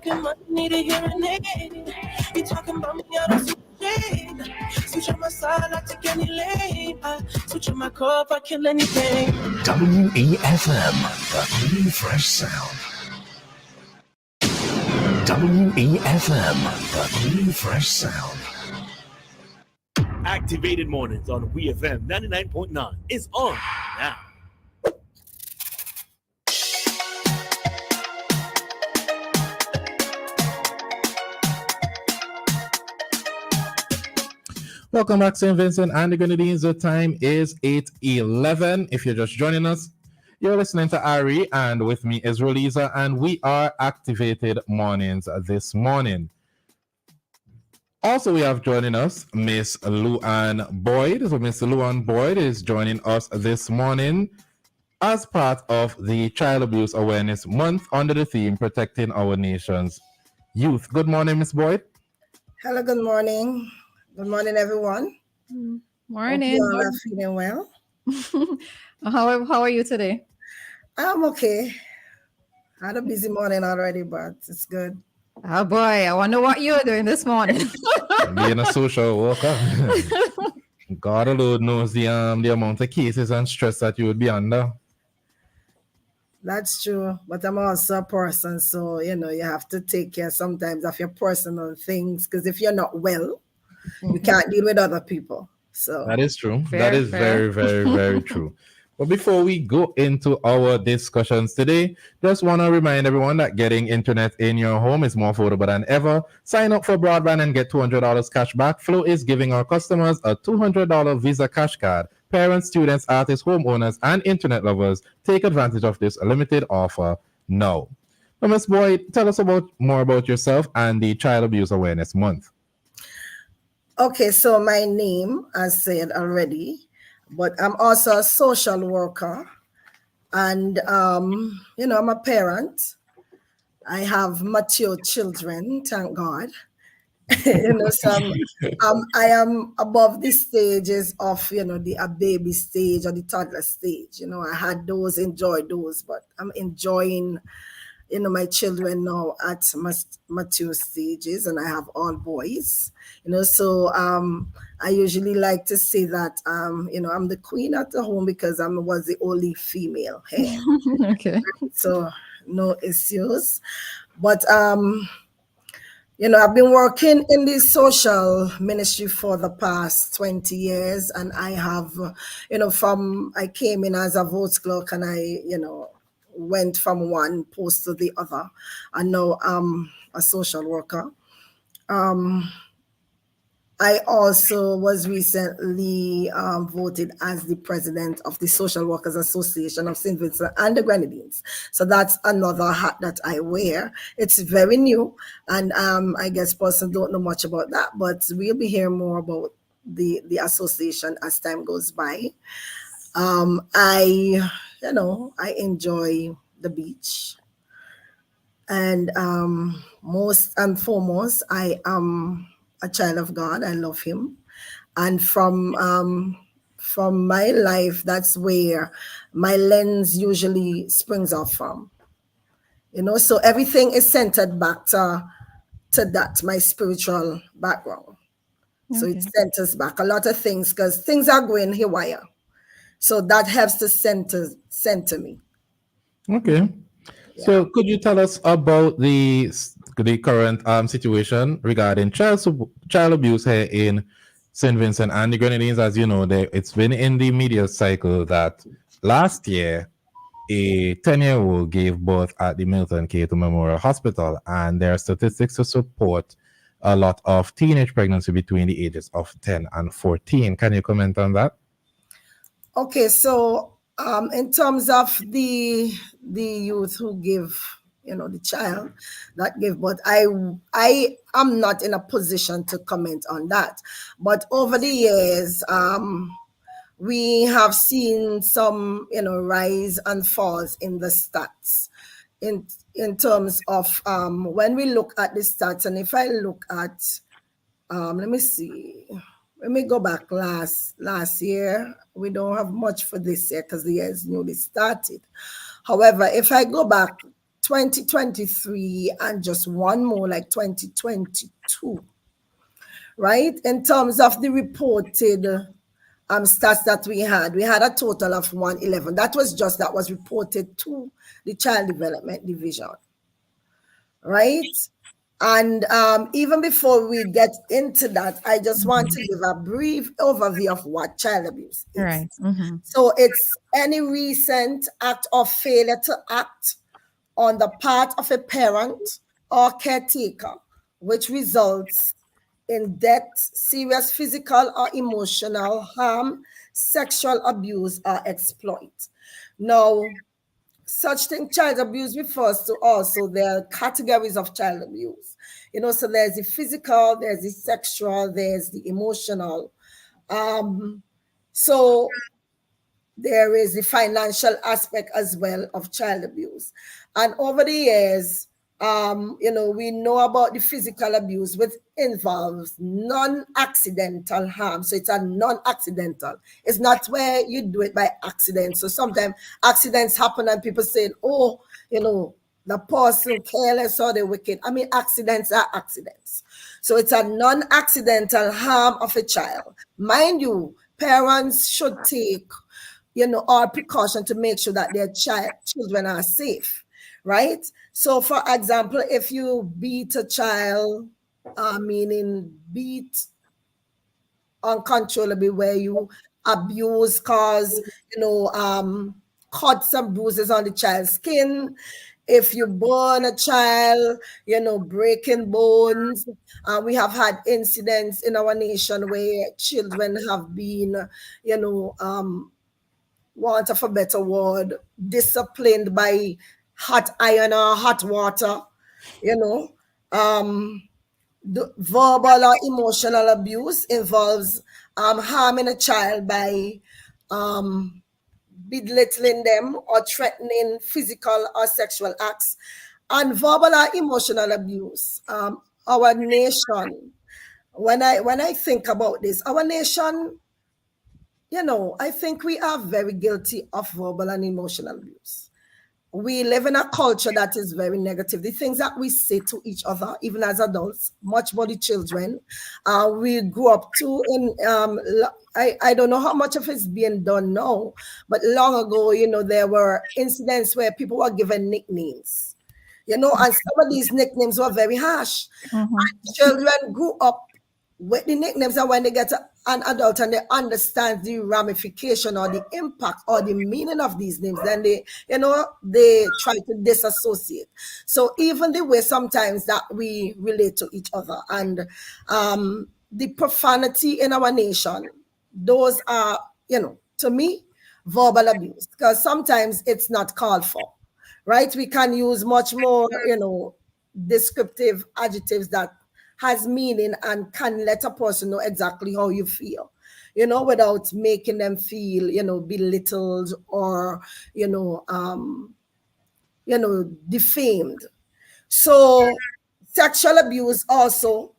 talking money, need a hearing aid. You talking about me, I don't see shade. Switch on my side, I take any lane. I switch on my car if I kill anything. WEFM, the clean, fresh sound. WEFM, the clean, fresh sound. Activated Mornings on WEFM 99.9 is on now. Welcome back, St. Vincent and the Grenadines. The time is 8:11. If you're just joining us, you're listening to Ari, and with me is Roleza, and we are Activated Mornings this morning. Also, we have joining us Miss Luann Boyd. So Miss Luann Boyd is joining us this morning as part of the Child Abuse Awareness Month under the theme Protecting Our Nation's Youth. Good morning, Miss Boyd. Hello, good morning. Good morning, everyone. Morning. Hope you all are feeling well. How are you today? I'm okay. I had a busy morning already, but it's good. Oh boy, I wonder what you're doing this morning. Being a social worker. God alone knows the amount of cases and stress that you would be under. That's true, but I'm also a person, so you have to take care sometimes of your personal things, because if you're not well, you can't deal with other people. So that is true. That is very, very, very true. But before we go into our discussions today, just want to remind everyone that getting internet in your home is more affordable than ever. Sign up for broadband and get $200 cash back. Flow is giving our customers a $200 Visa cash card. Parents, students, artists, homeowners, and internet lovers, take advantage of this limited offer now. Now, Ms. Boyd, tell us more about yourself and the Child Abuse Awareness Month. Okay, so my name, as said already, but I'm also a social worker, and I'm a parent. I have mature children, thank God. So I am above the stages of the baby stage or the toddler stage. I had those, enjoyed those, but I'm enjoying my children now at mature stages, and I have all boys. So I usually like to say that I'm the queen at the home because I was the only female here. Okay. So no issues. But I've been working in the social ministry for the past 20 years, and I have, I came in as a votes clerk, and I, went from one post to the other, and now I'm a social worker. I also was recently voted as the president of the Social Workers Association of St. Vincent and the Grenadines. So that's another hat that I wear. It's very new, and I guess person don't know much about that, but we'll be hearing more about the association as time goes by. I enjoy the beach, and most and foremost, I am a child of God. I love Him, and from my life, that's where my lens usually springs off from. So everything is centered back to that, my spiritual background. So it centers back a lot of things, because things are going haywire. So that helps to center me. Okay. Yeah. So could you tell us about the current situation regarding child abuse here in St. Vincent and the Grenadines? As you know, it's been in the media cycle that last year a 10-year-old gave birth at the Milton K2 Memorial Hospital, and there are statistics to support a lot of teenage pregnancy between the ages of 10 and 14. Can you comment on that? Okay, so in terms of the youth who give, the child that gave birth, I am not in a position to comment on that. But over the years, we have seen some, rise and falls in the stats in terms of when we look at the stats. And if I look at, let me see. Let me go back last year. We don't have much for this year because the year is newly started. However, if I go back 2023 and just one more like 2022, right? In terms of the reported stats that we had a total of 111. That was reported to the Child Development Division, right? And even before we get into that, I just want to give a brief overview of what child abuse is. Right. So it's any recent act of failure to act on the part of a parent or caretaker, which results in death, serious physical or emotional harm, sexual abuse, or exploit. Now, such thing, child abuse refers to also the categories of child abuse. So there's the physical, there's the sexual, there's the emotional. So there is the financial aspect as well of child abuse. And over the years, we know about the physical abuse, which involves non-accidental harm. So it's a non-accidental. It's not where you do it by accident. So sometimes accidents happen and people say, oh, the person careless or the wicked. I mean, accidents are accidents. So it's a non-accidental harm of a child. Mind you, parents should take all precaution to make sure that their children are safe, right? So, for example, if you beat a child, meaning beat uncontrollably, where you abuse, cause, cuts and bruises on the child's skin. If you burn a child, breaking bones. We have had incidents in our nation where children have been, want of a better word, disciplined by hot iron or hot water, The verbal or emotional abuse involves harming a child by belittling them or threatening physical or sexual acts. And verbal or emotional abuse, our nation, when I think about this, our nation, I think we are very guilty of verbal and emotional abuse. We live in a culture that is very negative. The things that we say to each other, even as adults, much more the children, we grew up to in, I don't know how much of it's being done now, but long ago, there were incidents where people were given nicknames, and some of these nicknames were very harsh. Children grew up with the nicknames, and when they get an adult and they understand the ramification or the impact or the meaning of these names, then they try to disassociate. So even the way sometimes that we relate to each other and the profanity in our nation, those are, to me, verbal abuse, because sometimes it's not called for, right? We can use much more, descriptive adjectives that has meaning and can let a person know exactly how you feel, without making them feel, belittled or, defamed. So sexual abuse also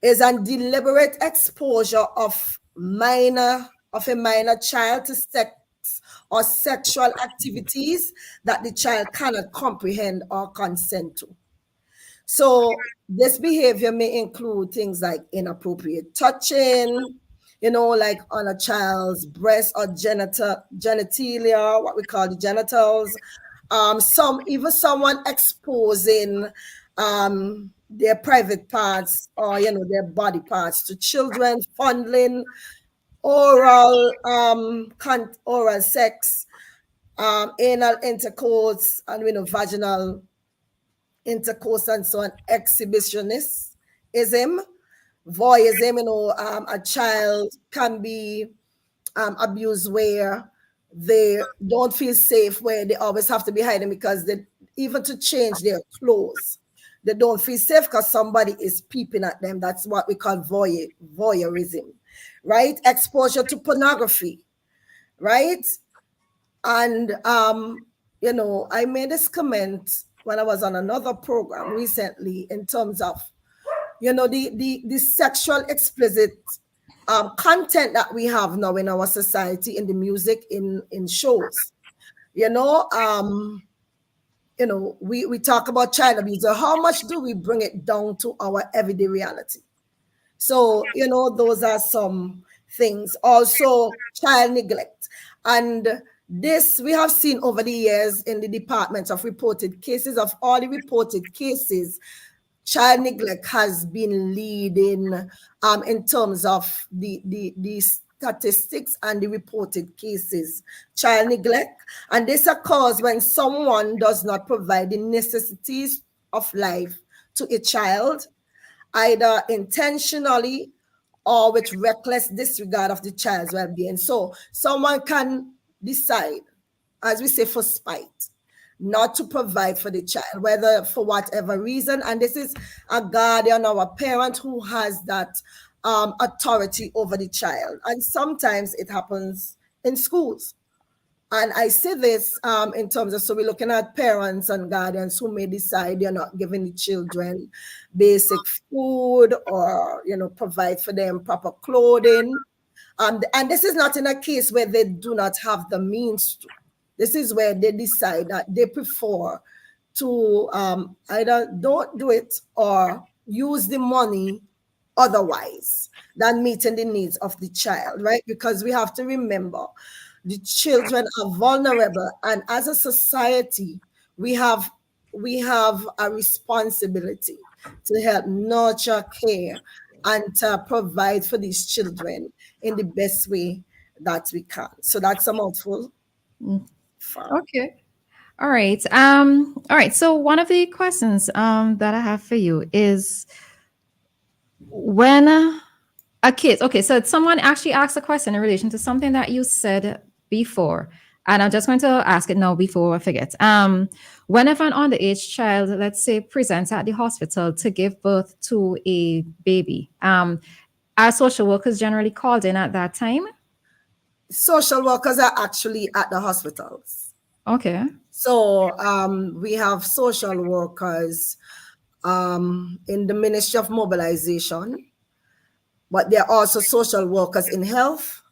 is a deliberate exposure of a minor child to sex or sexual activities that the child cannot comprehend or consent to. So this behavior may include things like inappropriate touching, like on a child's breast or genitalia, what we call the genitals. Someone exposing their private parts or their body parts to children, fondling, oral sex, anal intercourse, and vaginal intercourse and so on, exhibitionism, voyeurism. A child can be abused where they don't feel safe, where they always have to be hiding because even to change their clothes, they don't feel safe because somebody is peeping at them. That's what we call voyeurism, right? Exposure to pornography, right? And I made this comment when I was on another program recently in terms of, the sexual explicit content that we have now in our society, in the music, in shows. we talk about child abuse. So how much do we bring it down to our everyday reality? So, those are some things. Also, child neglect. And this we have seen over the years in the department of reported cases. Of all the reported cases, child neglect has been leading in terms of the statistics and the reported cases. Child neglect, and this occurs when someone does not provide the necessities of life to a child, either intentionally or with reckless disregard of the child's well-being. So someone can decide, as we say, for spite, not to provide for the child, whether for whatever reason. And this is a guardian or a parent who has that authority over the child. And sometimes it happens in schools. And I say this in terms of, so we're looking at parents and guardians who may decide they're not giving the children basic food or, provide for them proper clothing. And this is not in a case where they do not have the means to. This is where they decide that they prefer to either don't do it or use the money otherwise than meeting the needs of the child, right? Because we have to remember the children are vulnerable, and as a society, we have a responsibility to help nurture, care, and to provide for these children in the best way that we can. So that's a mouthful. Okay. All right. All right. So one of the questions that I have for you is when a kid, okay, so someone actually asked a question in relation to something that you said before, and I'm just going to ask it now before I forget. Whenever an underage child, let's say, presents at the hospital to give birth to a baby, are social workers generally called in at that time? Social workers are actually at the hospitals. Okay. So we have social workers in the Ministry of Mobilization, but there are also social workers in health,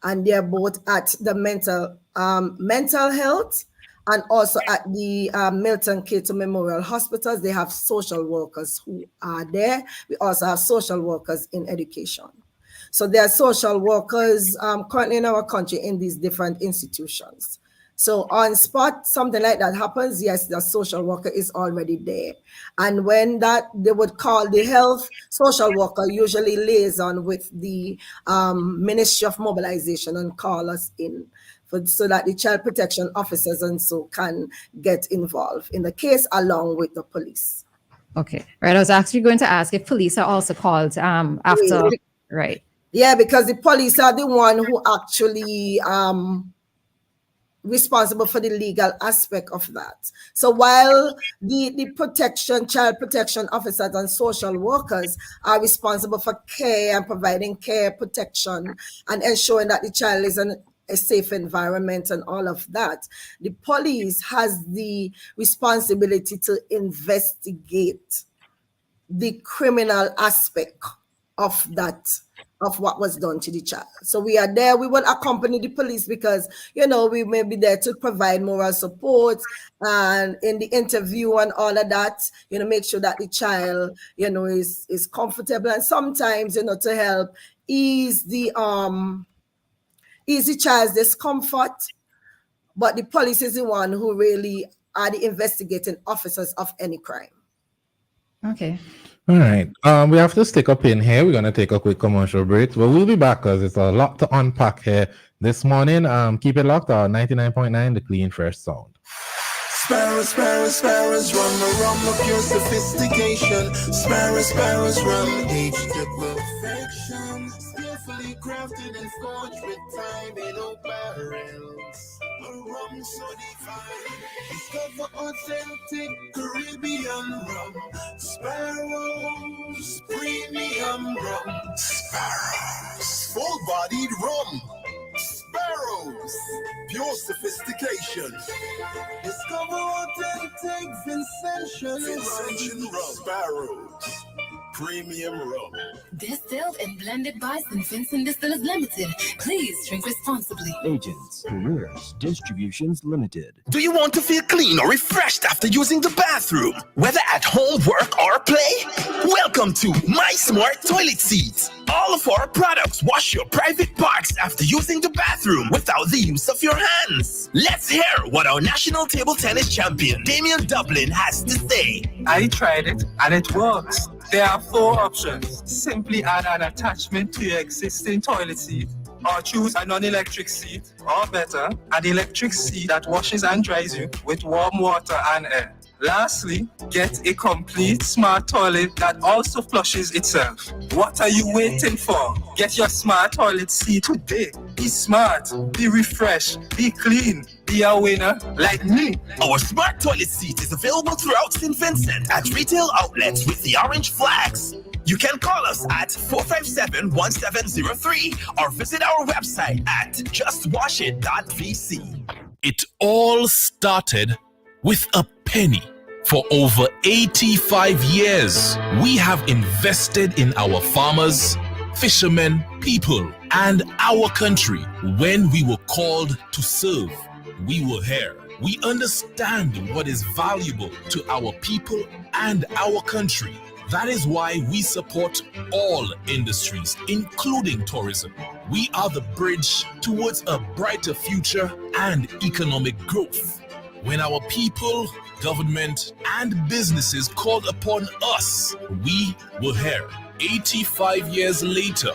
and they're both at the mental health and also at the Milton Cato Memorial Hospitals. They have social workers who are there. We also have social workers in education. So there are social workers currently in our country in these different institutions. So on spot, something like that happens, yes, the social worker is already there. And when that, they would call the health social worker, usually liaison with the Ministry of Mobilization and call us in so that the child protection officers and so can get involved in the case along with the police. Okay. Right. I was actually going to ask if police are also called after. Right. Yeah, because the police are the one who actually responsible for the legal aspect of that. So while the child protection officers and social workers are responsible for care and providing care, protection, and ensuring that the child is in a safe environment and all of that, the police has the responsibility to investigate the criminal aspect of that, of what was done to the child. So we are there. We will accompany the police because, we may be there to provide moral support and in the interview and all of that, make sure that the child, is comfortable, and sometimes, to help ease the child's discomfort. But the police is the one who really are the investigating officers of any crime. Okay. All right. We have to stick up in here. We're going to take a quick commercial break, but we'll be back because it's a lot to unpack here this morning. Keep it locked on 99.9, the clean, fresh sound. Sparrows run of your sophistication. Sparrows run, aged to perfection. Skillfully crafted and forged with time in oak barrels. A rum so divine. Discover authentic Caribbean rum. Sparrows, premium rum. Sparrows, full-bodied rum. Sparrows, pure sophistication. Discover authentic Vincentian rum. Sparrows, premium rum. Distilled and blended by St. Vincent Distillers Limited. Please drink responsibly. Agents, Careers, Distributions Limited. Do you want to feel clean or refreshed after using the bathroom, whether at home, work, or play? Welcome to My Smart Toilet Seats. All of our products wash your private parts after using the bathroom without the use of your hands. Let's hear what our national table tennis champion, Damian Dublin, has to say. I tried it and it works. There are 4 options. Simply add an attachment to your existing toilet seat, or choose a non-electric seat, or better, an electric seat that washes and dries you with warm water and air. Lastly, get a complete smart toilet that also flushes itself. What are you waiting for? Get your smart toilet seat today. Be smart, be refreshed, be clean, be a winner like me. Our smart toilet seat is available throughout St. Vincent at retail outlets with the orange flags. You can call us at 457-1703 or visit our website at justwashit.vc. It all started with a penny. For over 85 years, we have invested in our farmers, fishermen, people, and our country. When we were called to serve, we were here. We understand what is valuable to our people and our country. That is why we support all industries, including tourism. We are the bridge towards a brighter future and economic growth. When our people, government, and businesses called upon us, we were here. 85 years later,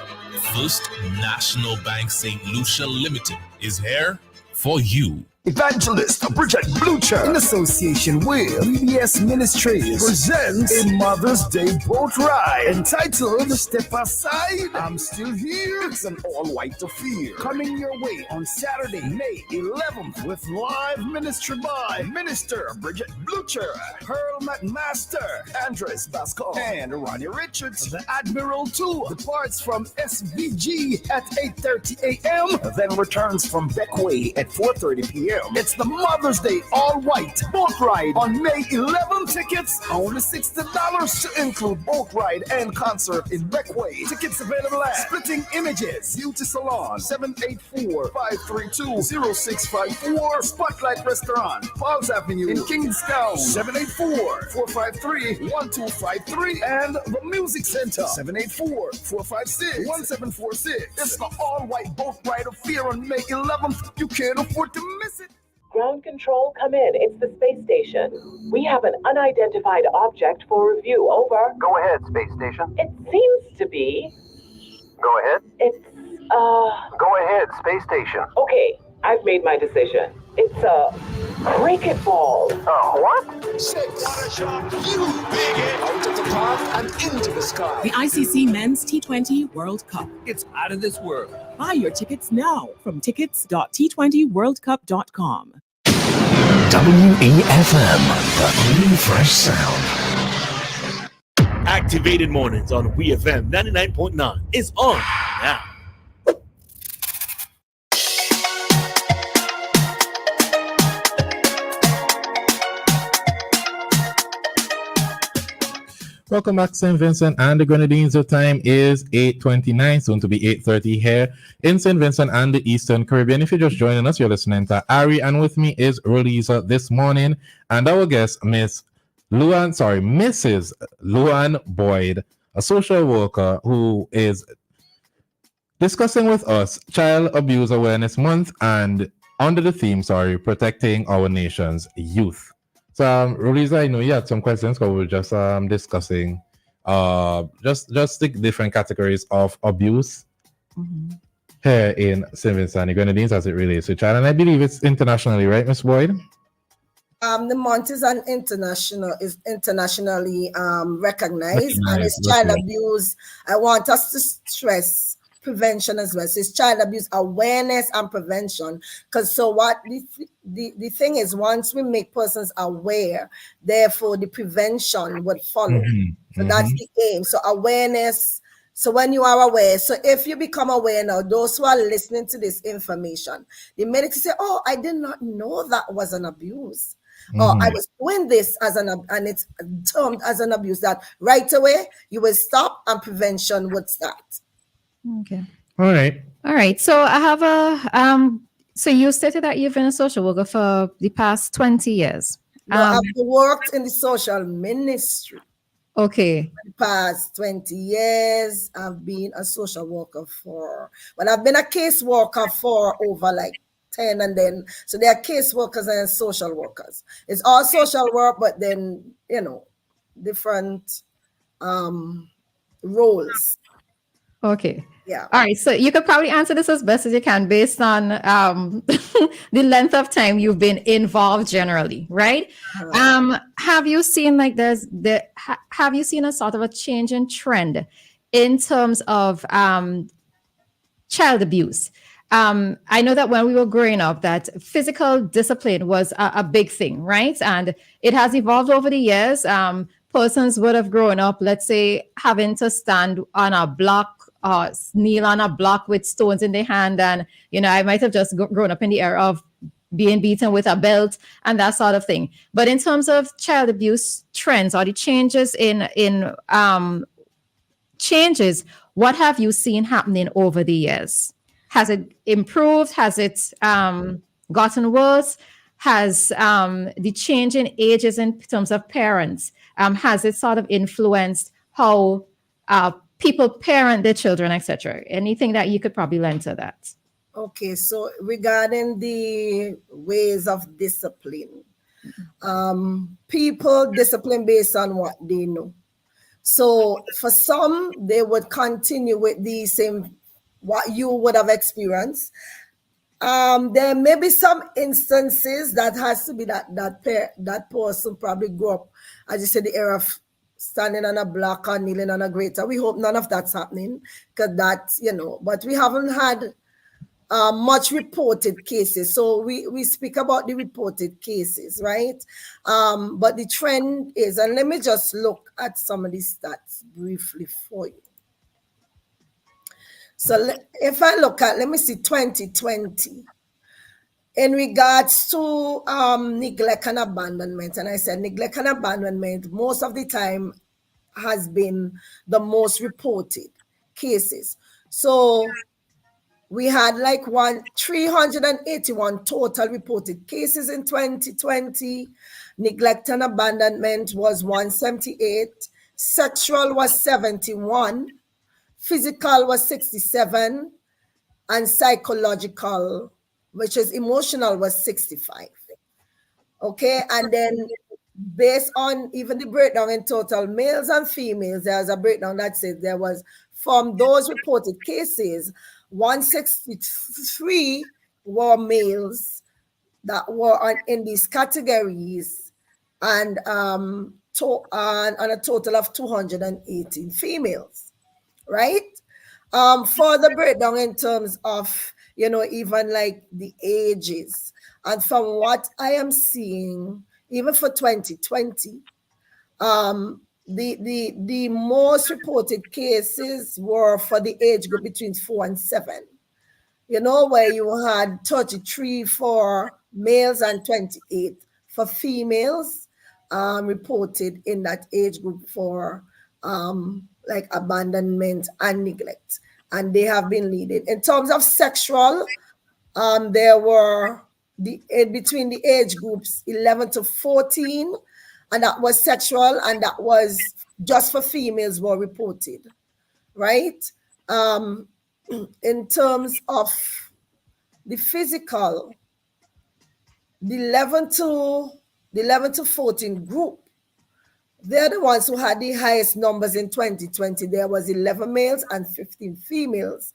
First National Bank St. Lucia Limited is here for you. Evangelist Bridget Blucher, in association with BBS Ministries, presents a Mother's Day boat ride entitled Step Aside, I'm Still Here. It's an all-white affair coming your way on Saturday, May 11th with live ministry by Minister Bridget Blucher, Pearl McMaster, Andres Basco, and Ronnie Richards. The Admiral 2 departs from SVG at 8:30 a.m., then returns from Beckway at 4:30 p.m. It's the Mother's Day all-white boat ride on May 11. Tickets only $60 to include boat ride and concert in Beckway. Tickets available at Splitting Images, Beauty Salon, 784-532-0654, Spotlight Restaurant, Falls Avenue in Kingstown, 784-453-1253, and the Music Center, 784-456-1746. It's the all-white boat ride affair on May 11th. You can't afford to miss it. Ground control, come in. It's the space station. We have an unidentified object for review. Over. Go ahead, space station. It seems to be. Go ahead. It's, Go ahead, space station. Okay, I've made my decision. It's a cricket ball. What? 6. What a shot. You big it. Out of the park and into the sky. The ICC Men's T20 World Cup. It's out of this world. Buy your tickets now from tickets.t20worldcup.com. WEFM, the new fresh sound. Activated Mornings on WEFM 99.9 is on now. Welcome back, St. Vincent and the Grenadines. The time is 8:29, soon to be 8:30 here in St. Vincent and the Eastern Caribbean. If you're just joining us, you're listening to Ari, and with me is Roleza this morning, and our guest, Mrs. Luan Boyd, a social worker who is discussing with us Child Abuse Awareness Month and under the theme, protecting our nation's youth. So, Roleza, I know you had some questions because we were just discussing just the different categories of abuse here in St. Vincent and the Grenadines as it relates to child. And I believe it's internationally, right, Ms. Boyd? The month is internationally recognized, and it's child abuse. I want us to stress prevention as well. So it's child abuse awareness and prevention. Because so what the thing is, once we make persons aware, therefore the prevention would follow. So that's the aim. So awareness. So when you are aware, so if you become aware now, those who are listening to this information, the medics say, oh, I did not know that was an abuse. or I was doing this as and it's termed as an abuse, that right away you will stop and prevention would start. Okay. All right. All right. So I have a so you stated that you've been a social worker for the past 20 years. No, I've worked in the social ministry. Okay. For the past 20 years, I've been a social worker well, I've been a caseworker for over like 10, and then, so there are caseworkers and social workers. It's all social work, but then, different roles. Okay. Yeah. All right. So you could probably answer this as best as you can based on the length of time you've been involved generally, right? Have you seen have you seen a sort of a change in trend in terms of child abuse? I know that when we were growing up, that physical discipline was a big thing, right? And it has evolved over the years. Persons would have grown up, let's say, having to stand on a block, kneel on a block with stones in their hand. And, I might have just grown up in the era of being beaten with a belt and that sort of thing. But in terms of child abuse trends or the changes in changes, what have you seen happening over the years? Has it improved? Has it gotten worse? Has the change in ages in terms of parents, has it sort of influenced how people parent their children, etc.? Anything that you could probably lend to that? Okay, so regarding the ways of discipline, people discipline based on what they know. So for some, they would continue with the same, what you would have experienced. There may be some instances that has to be that person probably grew up, as you said, the era of standing on a block or kneeling on a grater. We hope none of that's happening, because that's, but we haven't had much reported cases. So we speak about the reported cases, right? But the trend is, and let me just look at some of these stats briefly for you. So if I look at, let me see, 2020, in regards to neglect and abandonment, and I said neglect and abandonment most of the time has been the most reported cases. So we had like 381 total reported cases in 2020. Neglect and abandonment was 178. Sexual was 71. Physical was 67. And psychological, which is emotional, was 65. Okay, and then based on even the breakdown in total males and females, there's a breakdown that says there was, from those reported cases, 163 were males that were in these categories, and on a total of 218 females, right? For the breakdown in terms of, even like the ages, and from what I am seeing, even for 2020, the most reported cases were for the age group between 4 and 7, where you had 33 for males and 28 for females reported in that age group for like abandonment and neglect, and they have been leading. In terms of sexual, there were between the age groups 11 to 14, and that was sexual, and that was just for females were reported, right? In terms of the physical, the 11 to 14 group, they're the ones who had the highest numbers in 2020. There was 11 males and 15 females.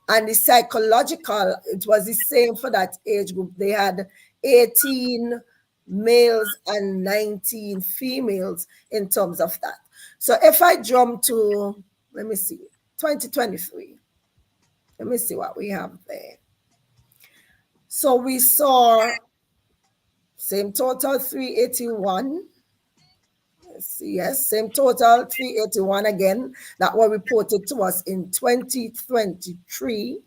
And the psychological, it was the same for that age group. They had 18 males and 19 females in terms of that. So if I jump to, let me see, 2023, let me see what we have there. So we saw same total 381. Yes, same total 381 again that were reported to us in 2023.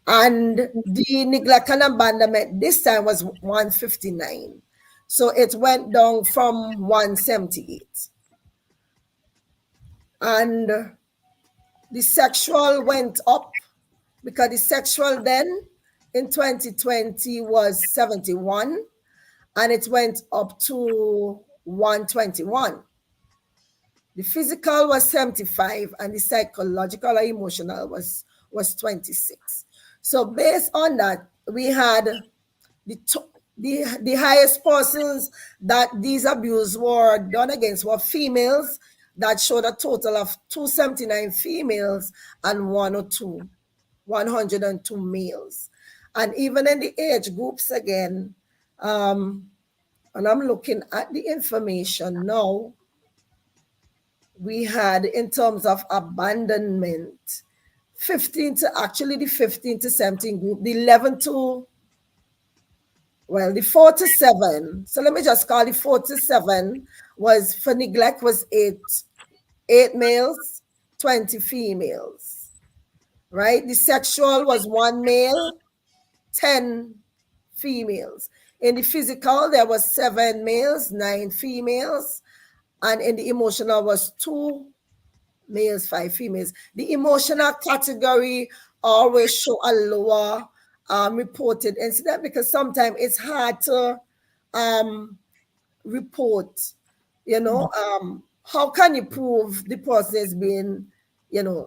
And the neglect and abandonment this time was 159. So it went down from 178. And the sexual went up because the sexual then in 2020 was 71 and it went up to 121. The physical was 75 and the psychological or emotional was 26. So based on that, we had the highest persons that these abuses were done against were females that showed a total of 279 females and 102 males. And even in the age groups again, and I'm looking at the information now, we had in terms of abandonment, 15 to actually the 15 to 17 group, the 11 to, well, the 4 to 7. So let me just call the 4 to 7 was for neglect was 8 males, 20 females, right? The sexual was 1 male, 10 females. In the physical, there was 7 males, 9 females, and in the emotional was 2 males, 5 females. The emotional category always show a lower reported incident because sometimes it's hard to report, how can you prove the person is being,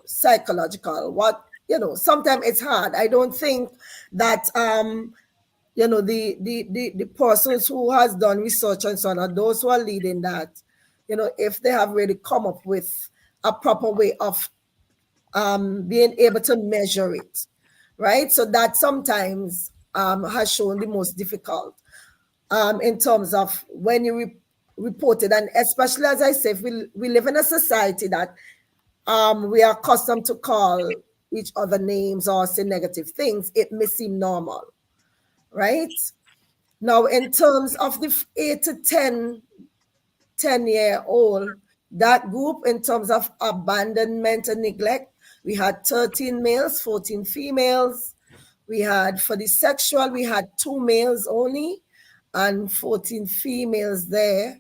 psychological? Sometimes it's hard. I don't think that, the persons who has done research and so on, are those who are leading that, if they have really come up with a proper way of being able to measure it, right? So that sometimes has shown the most difficult in terms of when you report it. And especially, as I say, if we live in a society that we are accustomed to call each other names or say negative things, it may seem normal, right? Now, in terms of the 8 to 10-year-old, that group in terms of abandonment and neglect, we had 13 males, 14 females. We had, for the sexual, we had 2 males only and 14 females there.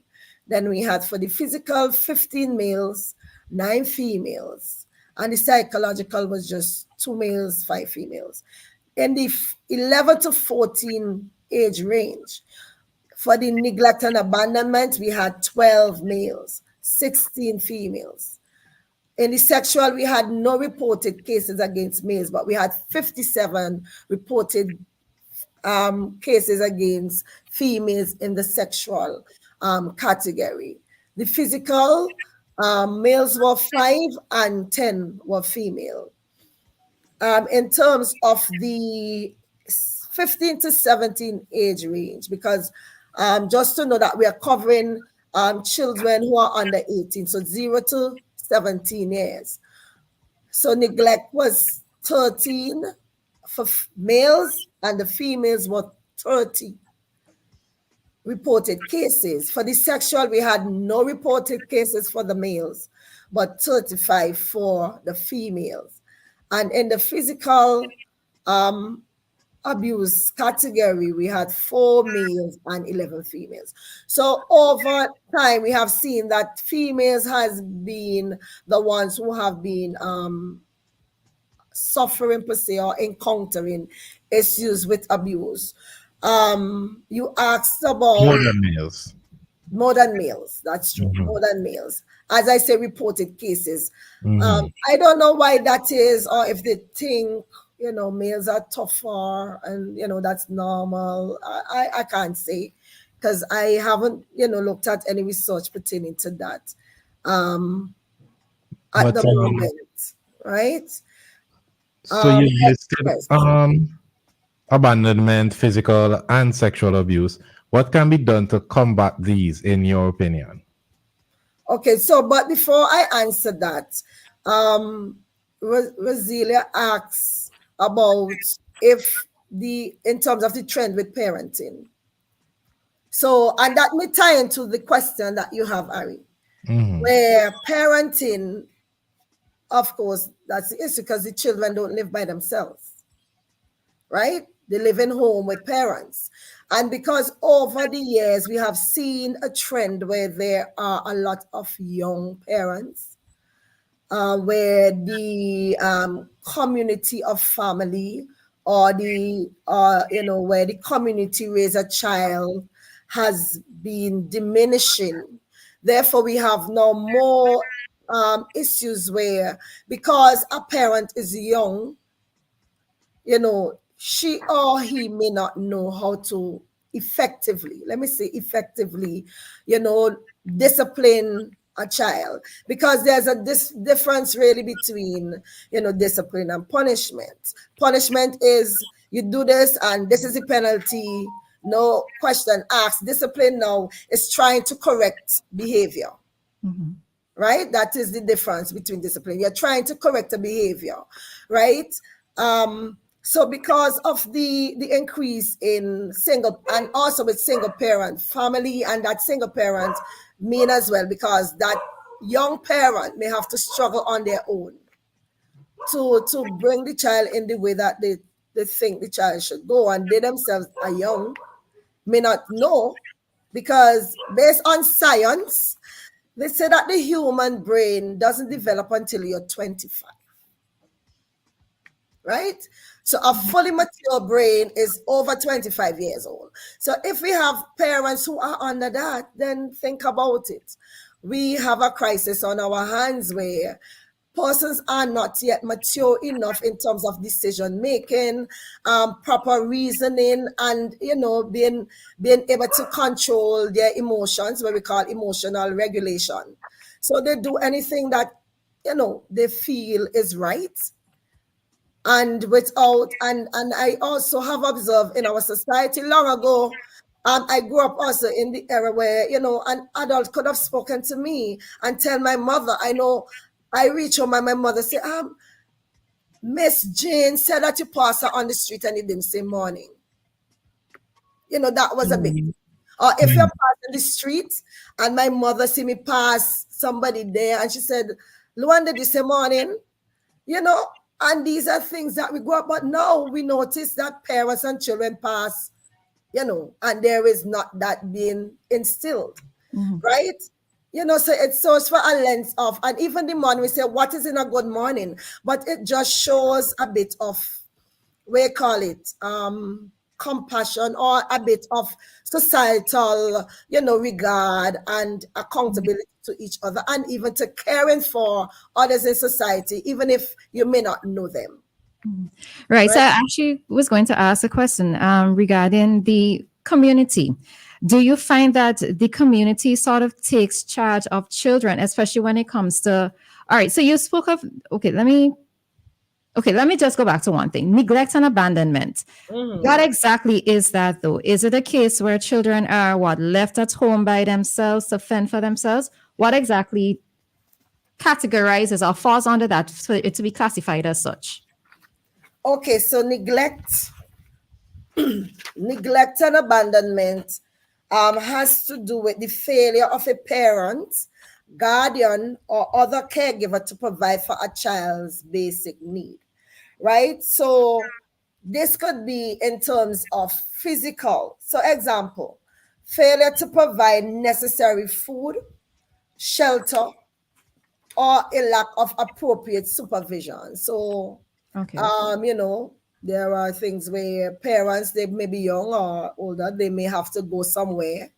Then we had for the physical, 15 males, 9 females. And the psychological was just 2 males, 5 females. In the 11 to 14 age range, for the neglect and abandonment, we had 12 males, 16 females. In the sexual, we had no reported cases against males, but we had 57 reported cases against females in the sexual category. The physical, males were 5 and 10 were female. In terms of the 15 to 17 age range, because just to know that we are covering children who are under 18, so 0 to 17 years. So neglect was 13 for males and the females were 30 reported cases. For the sexual, we had no reported cases for the males, but 35 for the females. And in the physical abuse category, we had 4 males and 11 females. So over time, we have seen that females has been the ones who have been suffering per se or encountering issues with abuse. You asked about more than males. That's true. Mm-hmm. More than males. As I say, reported cases. Mm-hmm. I don't know why that is, or if they think, males are tougher and, that's normal. I can't say because I haven't, looked at any research pertaining to that at the moment, right? So you listed abandonment, physical and sexual abuse. What can be done to combat these, in your opinion? Okay, so but before I answer that, Roselia asks about if in terms of the trend with parenting. So, and that may tie into the question that you have, Ari, where parenting, of course, that's the issue because the children don't live by themselves, right? They live in home with parents. And because over the years, we have seen a trend where there are a lot of young parents, where the community of family or the, where the community raise a child has been diminishing. Therefore, we have now more issues where, because a parent is young, she or he may not know how to effectively, let me say effectively, discipline a child, because there's a difference really between, discipline and punishment. Punishment is you do this and this is the penalty, no question asked. Discipline now is trying to correct behavior. Mm-hmm. Right? That is the difference between discipline. You're trying to correct a behavior, right? So because of the increase in single, and also with single parent family, and that single parent mean as well, because that young parent may have to struggle on their own to bring the child in the way that they think the child should go, and they themselves are young, may not know, because based on science, they say that the human brain doesn't develop until you're 25. Right? So a fully mature brain is over 25 years old. So if we have parents who are under that, then think about it. We have a crisis on our hands where persons are not yet mature enough in terms of decision making, proper reasoning, and being able to control their emotions, what we call emotional regulation. So they do anything that they feel is right, and without, and I also have observed in our society long ago. I grew up also in the era where an adult could have spoken to me and tell my mother. I know I reach home and my mother say, Miss Jane said that you passed her on the street and you didn't say morning. That was a big thing. Or if you're passing the street and my mother see me pass somebody there and she said, Luan, did you say morning? And these are things that we grow up, but now we notice that parents and children pass, and there is not that being instilled, right? So it serves for a lens of, and even the morning we say, what is in a good morning? But it just shows a bit of, we call it, compassion, or a bit of societal, regard and accountability to each other, and even to caring for others in society, even if you may not know them. Right. So I actually was going to ask a question regarding the community. Do you find that the community sort of takes charge of children, especially when it comes to, all right, so you spoke of, let me just go back to one thing, neglect and abandonment. What exactly is that though? Is it a case where children are left at home by themselves to fend for themselves? What exactly categorizes or falls under that for it to be classified as such? Okay, so neglect and abandonment has to do with the failure of a parent, guardian, or other caregiver to provide for a child's basic need, right? So this could be in terms of physical. So example, failure to provide necessary food, shelter, or a lack of appropriate supervision. So, there are things where parents, they may be young or older, they may have to go somewhere.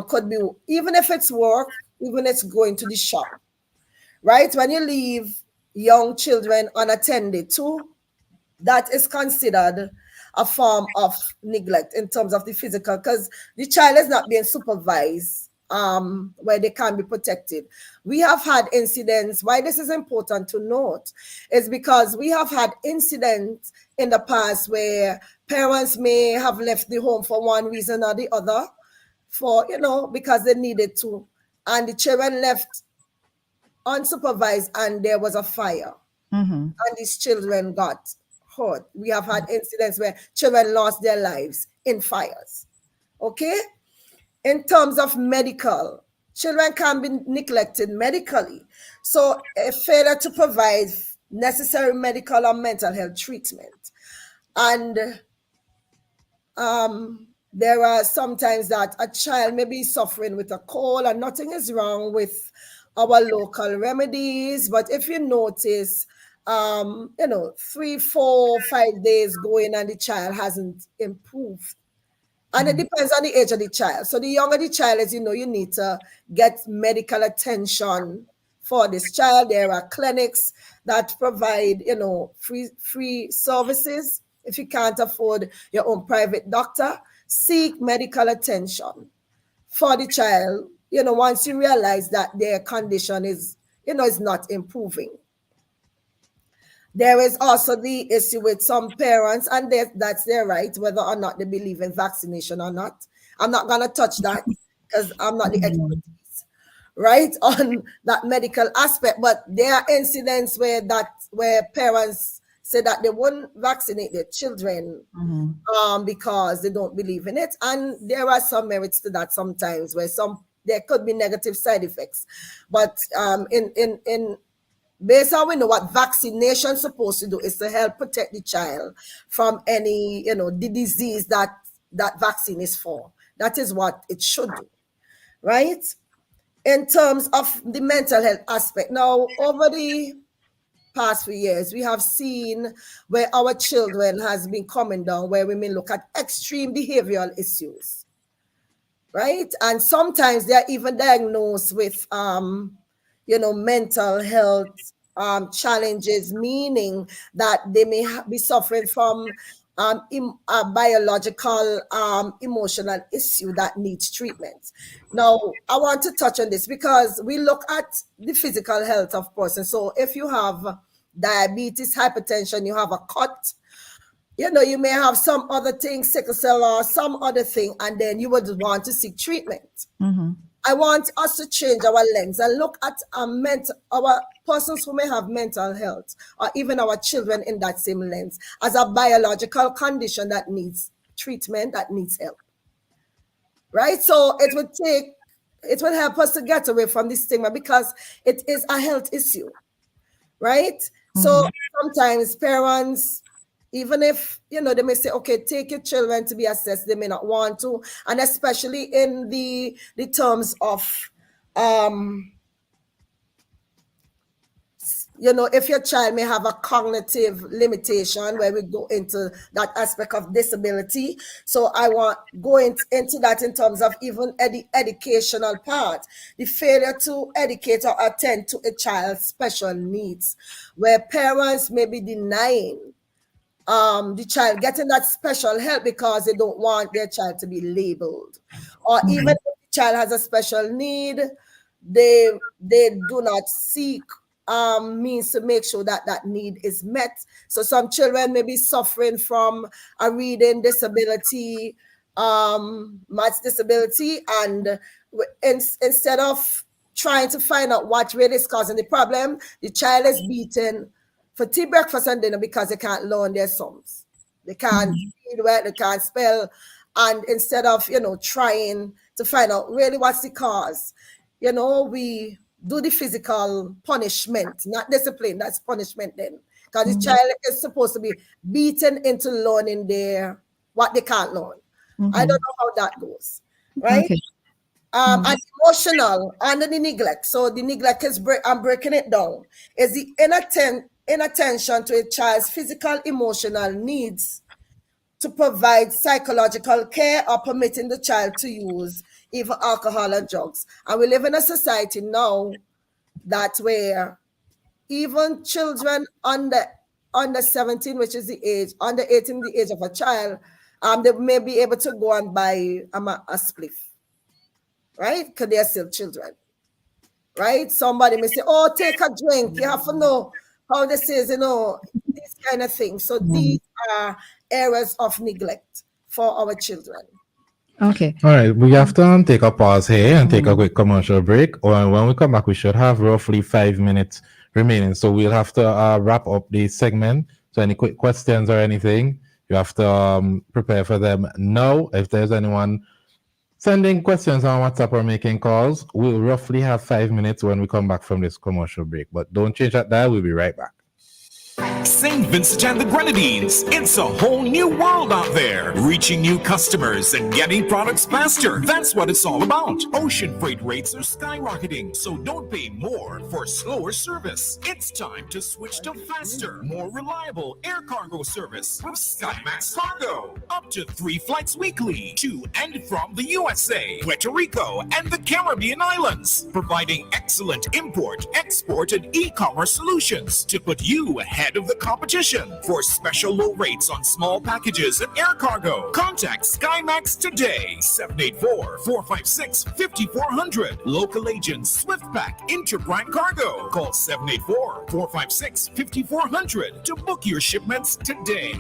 Could be, even if it's work, even if it's going to the shop, right? When you leave young children unattended to, that is considered a form of neglect in terms of the physical, because the child is not being supervised where they can be protected. We have had incidents. Why this is important to note is because we have had incidents in the past where parents may have left the home for one reason or the other, for because they needed to, and the children left unsupervised and there was a fire, and these children got hurt. We have had incidents where children lost their lives in fires. Okay? In terms of medical, children can be neglected medically. So a failure to provide necessary medical or mental health treatment, and there are sometimes that a child may be suffering with a cold and nothing is wrong with our local remedies. But if you notice, 3, 4, 5 days going and the child hasn't improved. And it depends on the age of the child. So the younger the child is, you need to get medical attention for this child. There are clinics that provide, free services. If you can't afford your own private doctor, seek medical attention for the child, once you realize that their condition is not improving. There is also the issue with some parents, and that's their right, whether or not they believe in vaccination or not. I'm not going to touch that because I'm not the expertise, right, on that medical aspect. But there are incidents where parents say that they won't vaccinate their children because they don't believe in it. And there are some merits to that sometimes, where there could be negative side effects. But based on we know what vaccination is supposed to do is to help protect the child from any, the disease that vaccine is for. That is what it should do, right? In terms of the mental health aspect, now over the past few years, we have seen where our children has been coming down, where we may look at extreme behavioral issues, right? And sometimes they're even diagnosed with mental health challenges, meaning that they may be suffering from a biological, emotional issue that needs treatment. Now, I want to touch on this because we look at the physical health of person. So if you have diabetes, hypertension, you have a cut, you may have some other thing, sickle cell or some other thing, and then you would want to seek treatment. I want us to change our lens and look at our persons who may have mental health, or even our children in that same lens, as a biological condition that needs treatment, that needs help. Right? So it will help us to get away from this stigma because it is a health issue. Right? So sometimes parents, even if, they may say, okay, take your children to be assessed, they may not want to. And especially in the terms of, if your child may have a cognitive limitation, where we go into that aspect of disability. So I want going into that in terms of even the educational part, the failure to educate or attend to a child's special needs, where parents may be denying the child getting that special help because they don't want their child to be labeled. Or even if the child has a special need, they do not seek means to make sure that that need is met. So some children may be suffering from a reading disability, math disability, and instead of trying to find out what really is causing the problem, the child is beaten for tea, breakfast, and dinner because they can't learn their sums. They can't read well, they can't spell. And instead of, trying to find out really what's the cause, we do the physical punishment, not discipline, that's punishment then. Because the child is supposed to be beaten into learning what they can't learn. I don't know how that goes, right? Okay. And emotional, under the neglect. So the neglect is, I'm breaking it down, is the inattention to a child's physical, emotional needs to provide psychological care or permitting the child to use even alcohol and drugs. And we live in a society now that where even children under 17, which is the age, under 18, the age of a child, they may be able to go and buy a spliff, right? Because they are still children, right? Somebody may say, oh, take a drink. You have to know how this is, these kind of things. So these are areas of neglect for our children. Okay. All right. We have to take a pause here and take a quick commercial break. And when we come back, we should have roughly 5 minutes remaining. So we'll have to wrap up the segment. So any quick questions or anything, you have to prepare for them now. If there's anyone sending questions on WhatsApp or making calls, we'll roughly have 5 minutes when we come back from this commercial break. But don't change that dial. We'll be right back. St. Vincent and the Grenadines. It's a whole new world out there. Reaching new customers and getting products faster. That's what it's all about. Ocean freight rates are skyrocketing, so don't pay more for slower service. It's time to switch to faster, more reliable air cargo service with SkyMax Cargo. Up to 3 flights weekly to and from the USA, Puerto Rico, and the Caribbean islands, providing excellent import, export, and e-commerce solutions to put you ahead of the competition. For special low rates on small packages and air cargo, contact SkyMax today. 784-456-5400. Local agents SwiftPack, Interbrand Cargo. Call 784-456-5400 to book your shipments today.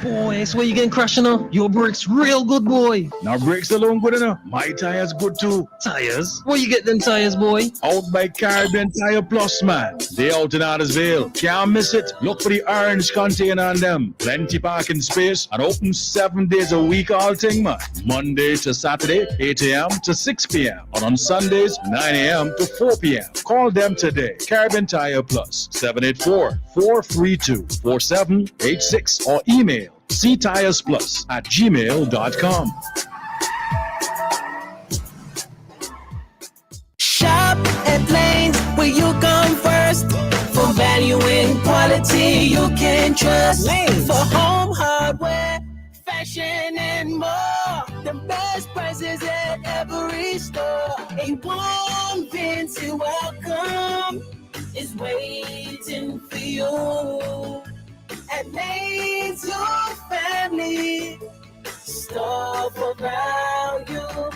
Boy, so where you getting crashing now? Your brakes real good, boy. Now brakes alone good enough. My tires good too. Tires? Where you get them tires, boy? Out by Caribbean Tire Plus, man. They out in Ardersville. Can't miss it. Look for the orange container on them. Plenty parking space and open 7 days a week all thing, man. Monday to Saturday, 8 a.m. to 6 p.m. And on Sundays, 9 a.m. to 4 p.m. Call them today. Caribbean Tire Plus, 784-432-4786 or email ctiresplus@gmail.com. Shop at Lanes, where you come first. For value and quality you can trust. Lanes. For home hardware, fashion and more. The best prices at every store. A warm fancy welcome is waiting for you. At Lanes, your family store for value.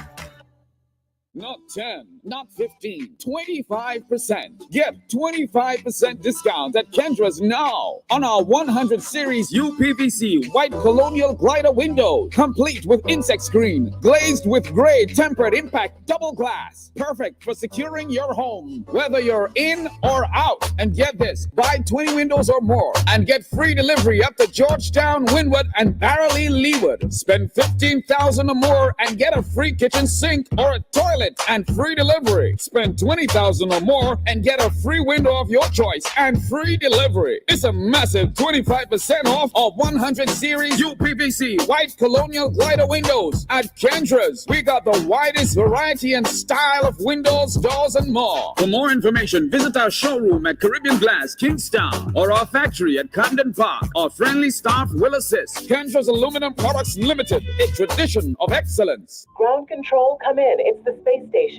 Not 10, not 15, 25%. Get 25% discount at Kendra's now on our 100 series UPVC white colonial glider window, complete with insect screen, glazed with gray tempered impact double glass, perfect for securing your home, whether you're in or out. And get this, buy 20 windows or more and get free delivery up to Georgetown, Windward, and Barrowly, Leeward. Spend $15,000 or more and get a free kitchen sink or a toilet and free delivery. Spend $20,000 or more and get a free window of your choice and free delivery. It's a massive 25% off of 100 series UPVC white colonial glider windows at Kendra's. We got the widest variety and style of windows, doors, and more. For more information, visit our showroom at Caribbean Glass, Kingstown, or our factory at Camden Park. Our friendly staff will assist. Kendra's Aluminum Products Limited, a tradition of excellence. Ground control, come in. It's the space station.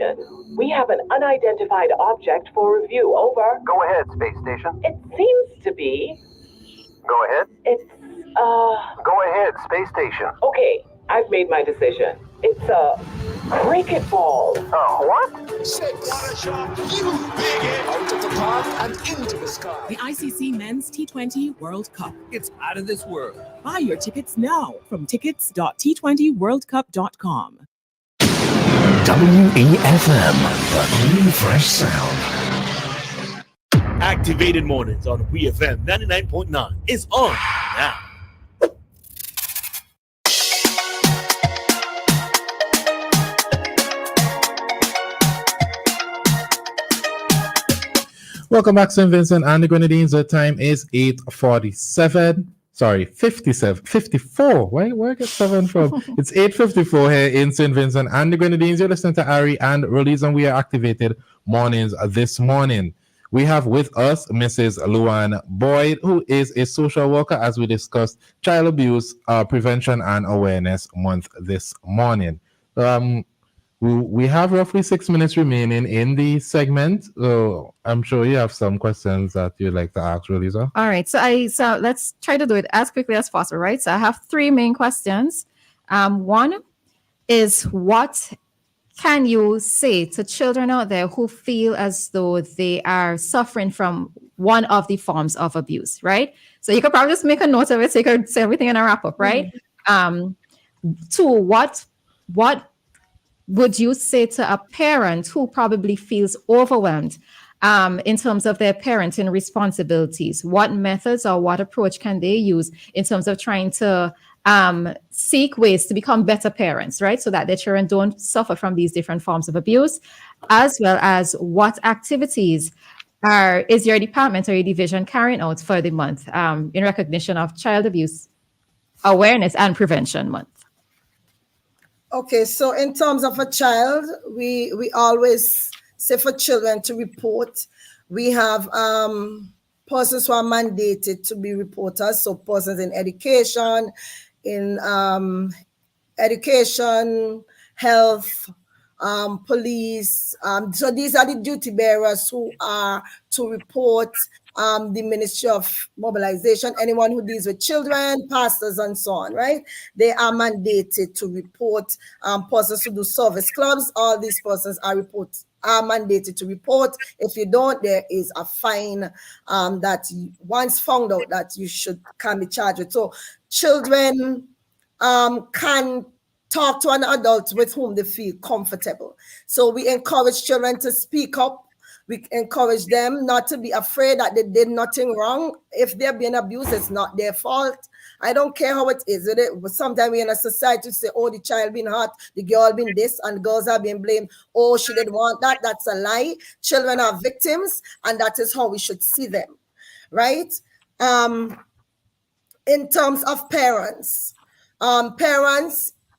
We have an unidentified object for review. Over. Go ahead, space station. It seems to be. Go ahead. It's, Go ahead, space station. Okay, I've made my decision. It's a cricket ball. What? 6. What a shot. You big it. Out of the park and into the sky. The ICC Men's T20 World Cup. It's out of this world. Buy your tickets now from tickets.t20worldcup.com. WEFM, the new fresh sound. Activated Mornings on WEFM 99.9 is on now. Welcome back, St. Vincent and the Grenadines. The time is 8:47. Sorry, 54. Where I get 7 from? It's 8:54 here in St. Vincent and the Grenadines. You're listening to Ari and Roleza, and we are activated mornings this morning. We have with us Mrs. Luan Boyd, who is a social worker, as we discussed Child Abuse Prevention and Awareness Month this morning. We have roughly 6 minutes remaining in the segment. So I'm sure you have some questions that you'd like to ask, Roleza. All right. So let's try to do it as quickly as possible, right? So I have 3 main questions. One is, what can you say to children out there who feel as though they are suffering from one of the forms of abuse, right? So you could probably just make a note of it so you could say everything in a wrap up, right? Mm-hmm. 2, what would you say to a parent who probably feels overwhelmed in terms of their parenting responsibilities? What methods or what approach can they use in terms of trying to seek ways to become better parents, right? So that their children don't suffer from these different forms of abuse, as well as what activities is your department or your division carrying out for the month in recognition of Child Abuse Awareness and Prevention Month? Okay, so in terms of a child, we always say for children to report. We have persons who are mandated to be reporters, so persons in education, health, police. So these are the duty bearers who are to report the Ministry of Mobilization, anyone who deals with children, pastors, and so on, right? They are mandated to report. Persons who do service clubs, all these persons are mandated to report. If you don't, there is a fine that once found out that you can be charged with. So children can talk to an adult with whom they feel comfortable. So we encourage children to speak up. We encourage them not to be afraid that they did nothing wrong. If they're being abused, it's not their fault. I don't care how it is. Sometimes we're in a society to say, oh, the child been hurt, the girl been this, and girls are being blamed. Oh, she didn't want that. That's a lie. Children are victims, and that is how we should see them, right? In terms of parents,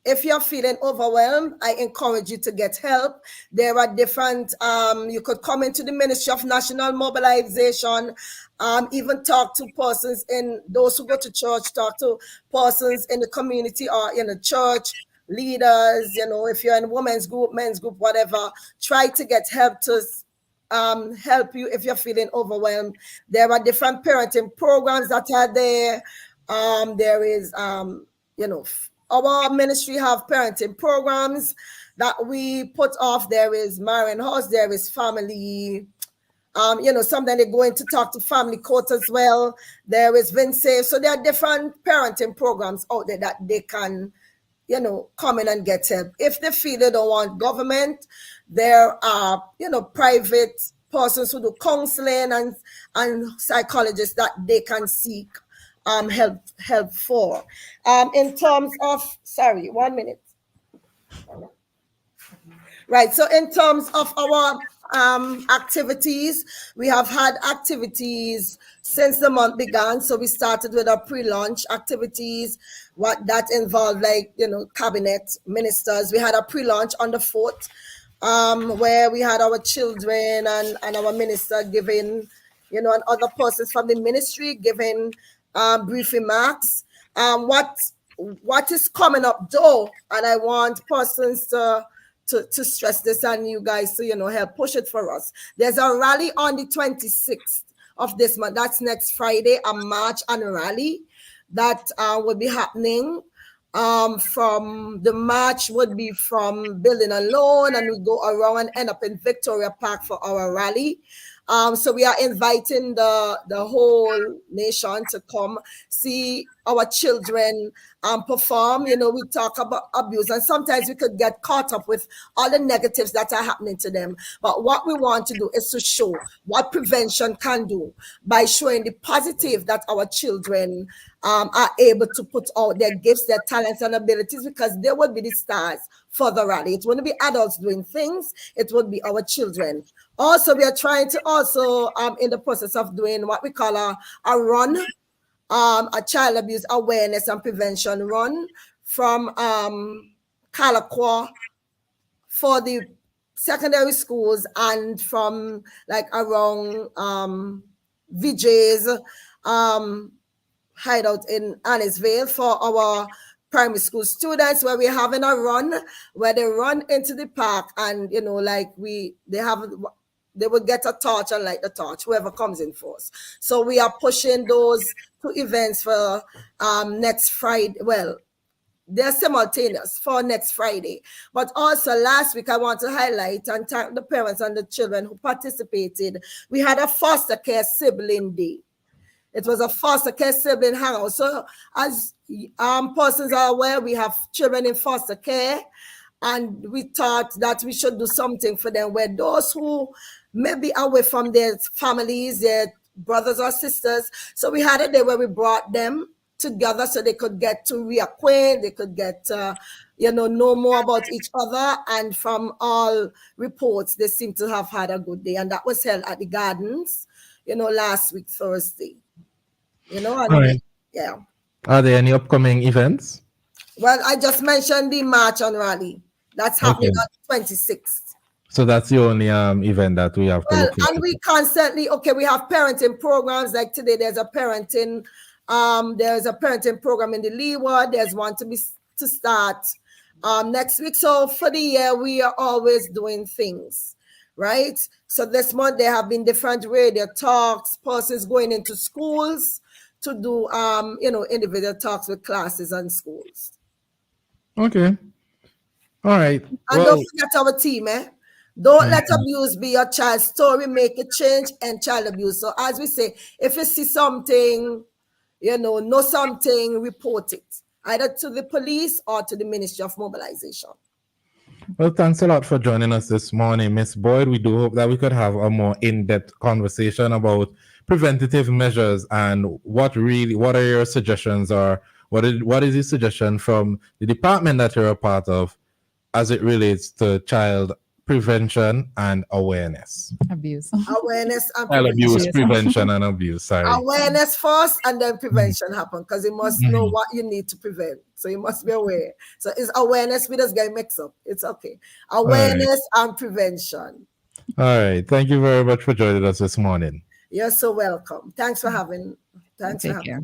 if you're feeling overwhelmed, I encourage you to get help. There are different, you could come into the Ministry of National Mobilization, even talk to persons those who go to church, talk to persons in the community or in the church, leaders, if you're in women's group, men's group, whatever, try to get help to help you if you're feeling overwhelmed. There are different parenting programs that are there. There is, our ministry have parenting programs that we put off. There is Marian House, there is family, sometimes they go in to talk to family court as well. There is Vinsafe. So there are different parenting programs out there that they can, come in and get help. If they feel they don't want government, there are, private persons who do counseling and psychologists that they can seek help for. In terms of, sorry, 1 minute. Right, so in terms of our activities, we have had activities since the month began. So we started with our pre-launch activities, what that involved, cabinet ministers. We had a pre-launch on the 4th, where we had our children and our minister giving, and other persons from the ministry giving brief remarks. What is coming up though, and I want persons to stress this and you guys to help push it for us. There's a rally on the 26th of this month. That's next Friday, a march and a rally that will be happening. From the march would be from Building Alone, and we go around and end up in Victoria Park for our rally. So we are inviting the whole nation to come see our children perform. We talk about abuse, and sometimes we could get caught up with all the negatives that are happening to them. But what we want to do is to show what prevention can do by showing the positive that our children are able to put out their gifts, their talents and abilities, because they will be the stars for the rally. It wouldn't be adults doing things, it would be our children. Also, we are trying to in the process of doing what we call a run, a child abuse awareness and prevention run from Calaqua for the secondary schools and from around VJ's hideout in Annisvale for our primary school students, where we're having a run where they run into the park and they will get a torch and light the torch, whoever comes in first. So we are pushing those two events for next Friday. Well, they're simultaneous for next Friday. But also last week, I want to highlight and thank the parents and the children who participated. We had a foster care sibling day. It was a foster care sibling hangout. So as persons are aware, we have children in foster care, and we thought that we should do something for them, where those who may be away from their families, their brothers or sisters. So we had a day where we brought them together so they could get to reacquaint, they could get know more about each other. And from all reports, they seem to have had a good day. And that was held at the Gardens, last week, Thursday. And all right. yeah. Are there any upcoming events? Well, I just mentioned the March and Rally. That's happening on the 26th. So that's the only event that we have to look into. And we constantly, we have parenting programs. Like today, there's a parenting program in the Leeward. There's one to start next week. So for the year, we are always doing things, right? So this month there have been different radio talks, persons going into schools to do individual talks with classes and schools. Okay. All right. And don't forget our team, Don't let abuse be your child's story. Make a change and child abuse. So as we say, if you see something, know something, report it. Either to the police or to the Ministry of Mobilization. Well, thanks a lot for joining us this morning, Miss Boyd. We do hope that we could have a more in-depth conversation about preventative measures and what are your suggestions, or what is the suggestion from the department that you're a part of as it relates to child prevention and awareness. Abuse. Awareness and Child abuse, prevention and abuse. Sorry. Awareness first and then prevention happen, because you must know what you need to prevent. So you must be aware. So it's awareness, we just get mixed up. It's okay. Awareness and prevention. All right. Thank you very much for joining us this morning. You're so welcome. Thanks for having. Take care.